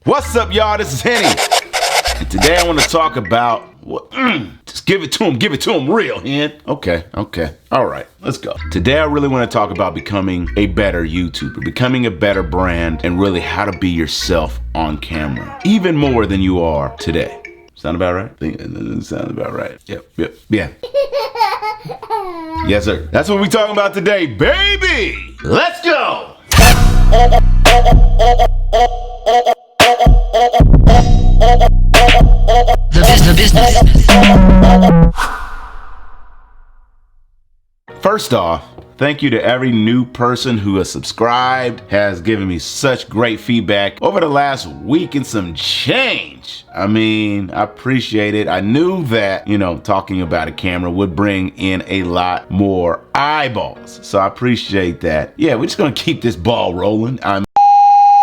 What's up, y'all? This is Henny. And today I want to talk about just give it to him real, Hen. Okay. All right, let's go. Today I really want to talk about becoming a better YouTuber, becoming a better brand, and really how to be yourself on camera, even more than you are today. Sound about right? I think it sounds about right. Yep, yeah. Yes, sir. That's what we're talking about today, baby. Let's go. The business. First off, thank you to every new person who has subscribed, has given me such great feedback over the last week and some change. I mean, I appreciate it. I knew that, talking about a camera would bring in a lot more eyeballs. So I appreciate that. Yeah, we're just gonna keep this ball rolling.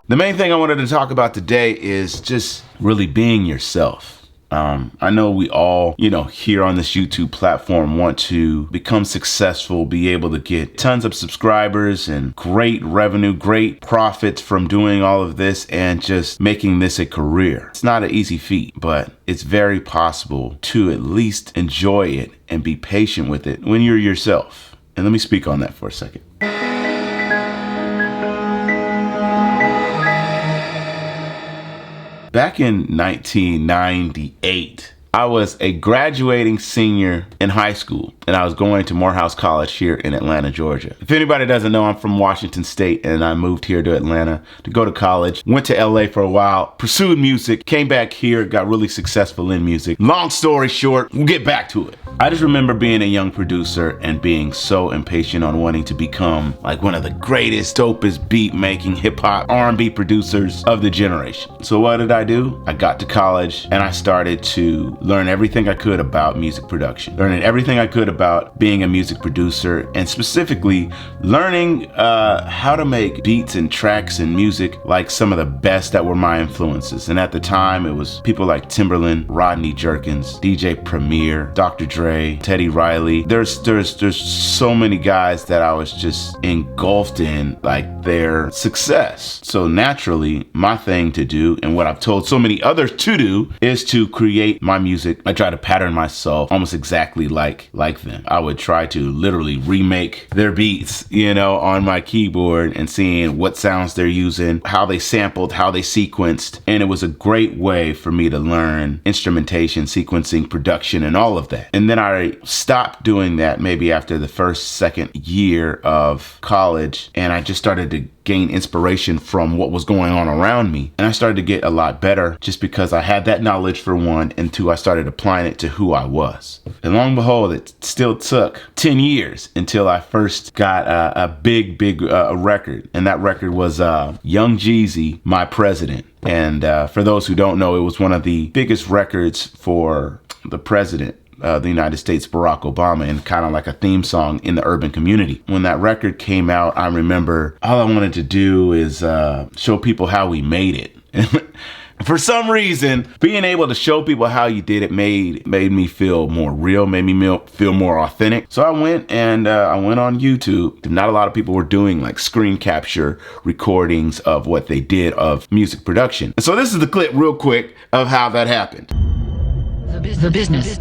The main thing I wanted to talk about today is just really being yourself. I know we all, here on this YouTube platform want to become successful, be able to get tons of subscribers and great revenue, great profits from doing all of this and just making this a career. It's not an easy feat, but it's very possible to at least enjoy it and be patient with it when you're yourself. And let me speak on that for a second. Back in 1998, I was a graduating senior in high school, and I was going to Morehouse College here in Atlanta, Georgia. If anybody doesn't know, I'm from Washington State, and I moved here to Atlanta to go to college. Went to LA for a while, pursued music, came back here, got really successful in music. Long story short, we'll get back to it. I just remember being a young producer and being so impatient on wanting to become like one of the greatest, dopest beat-making hip-hop R&B producers of the generation. So what did I do? I got to college and I started to learn everything I could about music production, learning everything I could about being a music producer, and specifically learning how to make beats and tracks and music like some of the best that were my influences. And at the time, it was people like Timbaland, Rodney Jerkins, DJ Premier, Dr. Dre, Teddy Riley. There's so many guys that I was just engulfed in like their success. So naturally, my thing to do, and what I've told so many others to do, is to create my music. I try to pattern myself almost exactly like them. I would try to literally remake their beats, on my keyboard and seeing what sounds they're using, how they sampled, how they sequenced. And it was a great way for me to learn instrumentation, sequencing, production, and all of that. And then I stopped doing that maybe after the second year of college, and I just started to gain inspiration from what was going on around me. And I started to get a lot better just because I had that knowledge for one, and two, I started applying it to who I was. And long and behold, it still took 10 years until I first got a big record. And that record was Young Jeezy, My President. And for those who don't know, it was one of the biggest records for the president of the United States, Barack Obama, and kind of like a theme song in the urban community. When that record came out, I remember all I wanted to do is show people how we made it. For some reason, being able to show people how you did it made me feel more real, made me feel more authentic. So I went on YouTube. Not a lot of people were doing like screen capture recordings of what they did of music production. And so this is the clip real quick of how that happened. The business.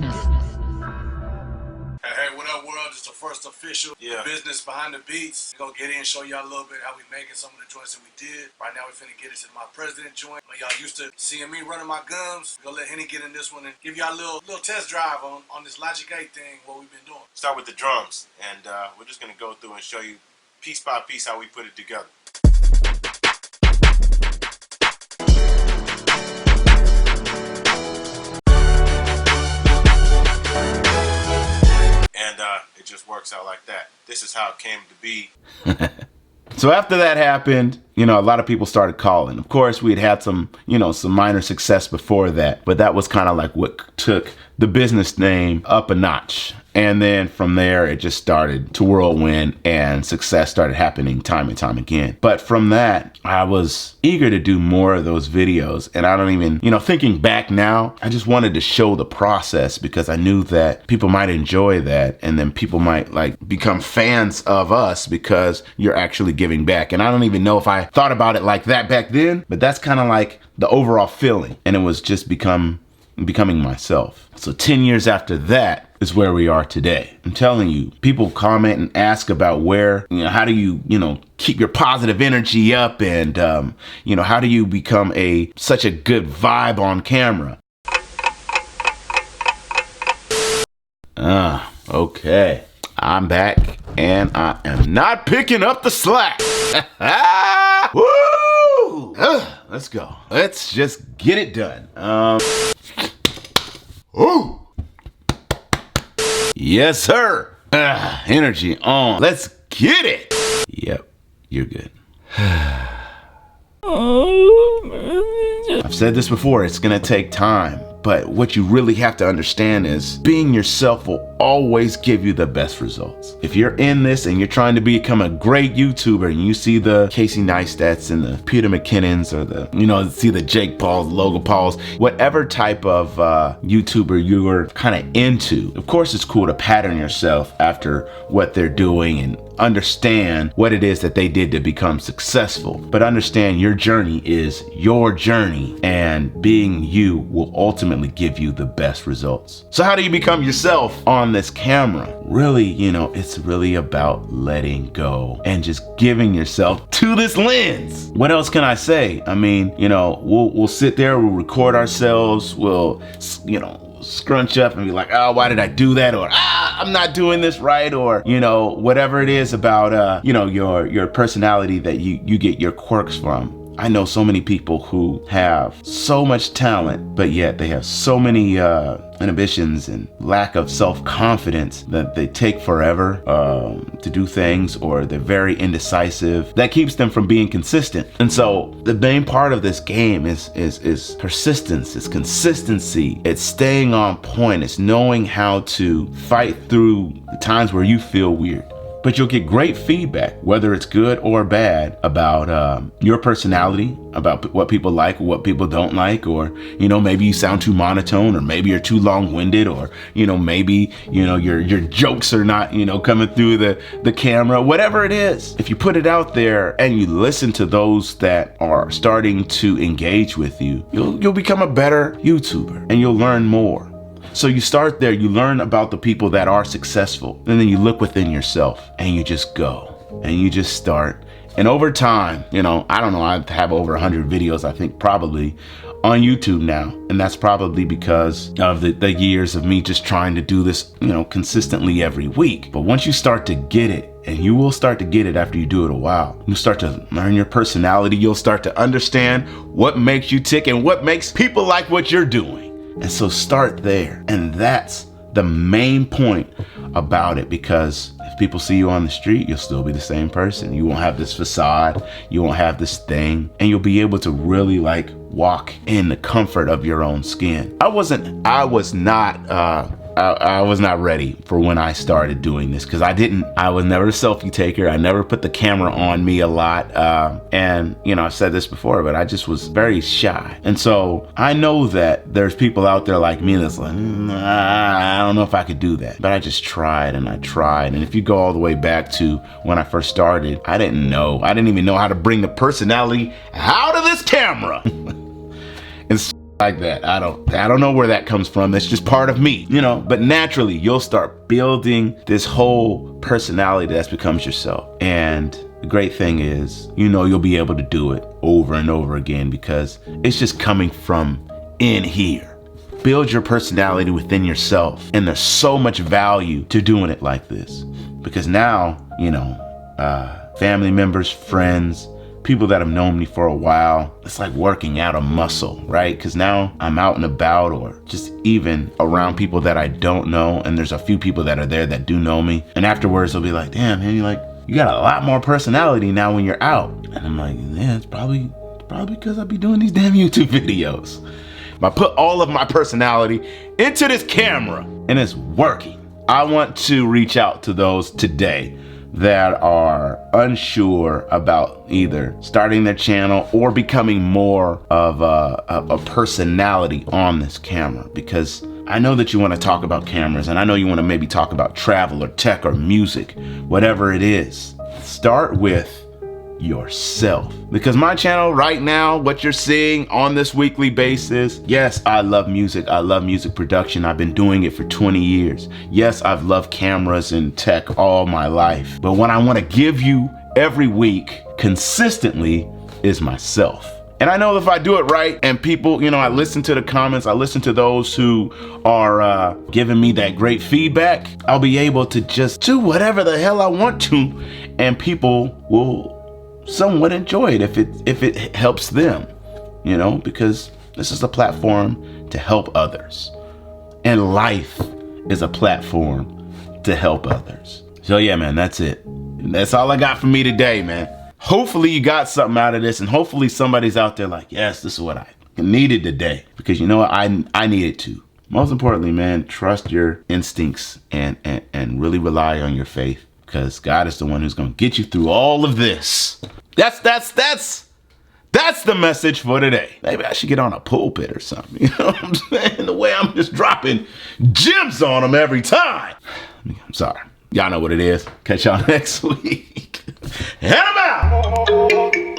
Hey, what up, world? It's the first official business behind the beats. We're gonna get in and show y'all a little bit how we making some of the joints that we did. Right now, we're finna get into My President joint. Y'all used to seeing me running my gums. We're gonna let Henny get in this one and give y'all a little test drive on this Logic 8 thing, what we've been doing. Start with the drums, and we're just gonna go through and show you piece by piece how we put it together. It just works out like that. This is how it came to be. So after that happened, a lot of people started calling. Of course, we'd had some minor success before that, but that was kind of like what took the business name up a notch. And then from there, it just started to whirlwind and success started happening time and time again. But from that, I was eager to do more of those videos. And I don't even, thinking back now, I just wanted to show the process because I knew that people might enjoy that. And then people might become fans of us because you're actually giving back. And I don't even know if I thought about it like that back then, but that's kind of like the overall feeling, and it was just becoming myself. So 10 years after that is where we are today. I'm telling you, people comment and ask about where, how do you, keep your positive energy up, and, how do you become such a good vibe on camera? Okay. I'm back, and I am not picking up the slack. Woo! Let's go. Let's just get it done. Ooh. Yes, sir. Energy on. Let's get it. Yep, you're good. I've said this before, it's gonna take time. But what you really have to understand is being yourself will always give you the best results. If you're in this and you're trying to become a great YouTuber, and you see the Casey Neistats and the Peter McKinnons, or see the Jake Pauls, Logan Pauls, whatever type of YouTuber you're kind of into, of course it's cool to pattern yourself after what they're doing and understand what it is that they did to become successful. But understand your journey is your journey, and being you will ultimately give you the best results. So how do you become yourself on this camera? Really, it's really about letting go and just giving yourself to this lens. What else can I say? I mean, we'll sit there, we'll record ourselves, we'll, scrunch up and be like, oh, why did I do that? Or, I'm not doing this right. Or, whatever it is about, your personality that you get your quirks from. I know so many people who have so much talent, but yet they have so many inhibitions and lack of self-confidence that they take forever to do things, or they're very indecisive. That keeps them from being consistent. And so the main part of this game is persistence, it's consistency, it's staying on point, it's knowing how to fight through the times where you feel weird. But you'll get great feedback, whether it's good or bad, about your personality, about what people like, what people don't like, or, maybe you sound too monotone, or maybe you're too long-winded, or, maybe, your jokes are not, coming through the camera, whatever it is. If you put it out there and you listen to those that are starting to engage with you, you'll become a better YouTuber, and you'll learn more. So you start there, you learn about the people that are successful, and then you look within yourself and you just go and you just start. And over time, I don't know, I have over 100 videos, I think, probably on YouTube now. And that's probably because of the years of me just trying to do this, consistently every week. But once you start to get it, and you will start to get it after you do it a while, you start to learn your personality, you'll start to understand what makes you tick and what makes people like what you're doing. And so start there. And that's the main point about it, because if people see you on the street, you'll still be the same person. You won't have this facade, you won't have this thing, and you'll be able to really walk in the comfort of your own skin. I was not ready for when I started doing this, because I was never a selfie taker. I never put the camera on me a lot. And I've said this before, but I just was very shy. And so I know that there's people out there like me that's like, I don't know if I could do that. But I just tried and I tried. And if you go all the way back to when I first started, I didn't even know how to bring the personality out of this camera. And like that. I don't know where that comes from. It's just part of me, but naturally you'll start building this whole personality that becomes yourself. And the great thing is, you'll be able to do it over and over again, because it's just coming from in here. Build your personality within yourself. And there's so much value to doing it like this, because now, family members, friends, people that have known me for a while, it's like working out a muscle, right? Because now I'm out and about, or just even around people that I don't know, and there's a few people that are there that do know me, and afterwards they'll be like, damn man, you got a lot more personality now when you're out. And I'm like, yeah, it's probably because I be doing these damn YouTube videos. I put all of my personality into this camera, and it's working. I want to reach out to those today that are unsure about either starting their channel or becoming more of a personality on this camera, because I know that you want to talk about cameras, and I know you want to maybe talk about travel or tech or music, whatever it is. Start with yourself. Because my channel right now, what you're seeing on this weekly basis, yes, I love music. I love music production. I've been doing it for 20 years. Yes, I've loved cameras and tech all my life. But what I want to give you every week consistently is myself. And I know if I do it right and people, I listen to the comments, I listen to those who are giving me that great feedback, I'll be able to just do whatever the hell I want to, and people will somewhat enjoy it if it helps them, because this is a platform to help others. And life is a platform to help others. So yeah, man, that's it. That's all I got for me today, man. Hopefully you got something out of this, and hopefully somebody's out there like, yes, this is what I needed today. Because you know what? I needed to. Most importantly, man, trust your instincts and really rely on your faith, because God is the one who's going to get you through all of this. That's the message for today. Maybe I should get on a pulpit or something. You know what I'm saying? The way I'm just dropping gems on them every time. I'm sorry. Y'all know what it is. Catch y'all next week. And I'm out.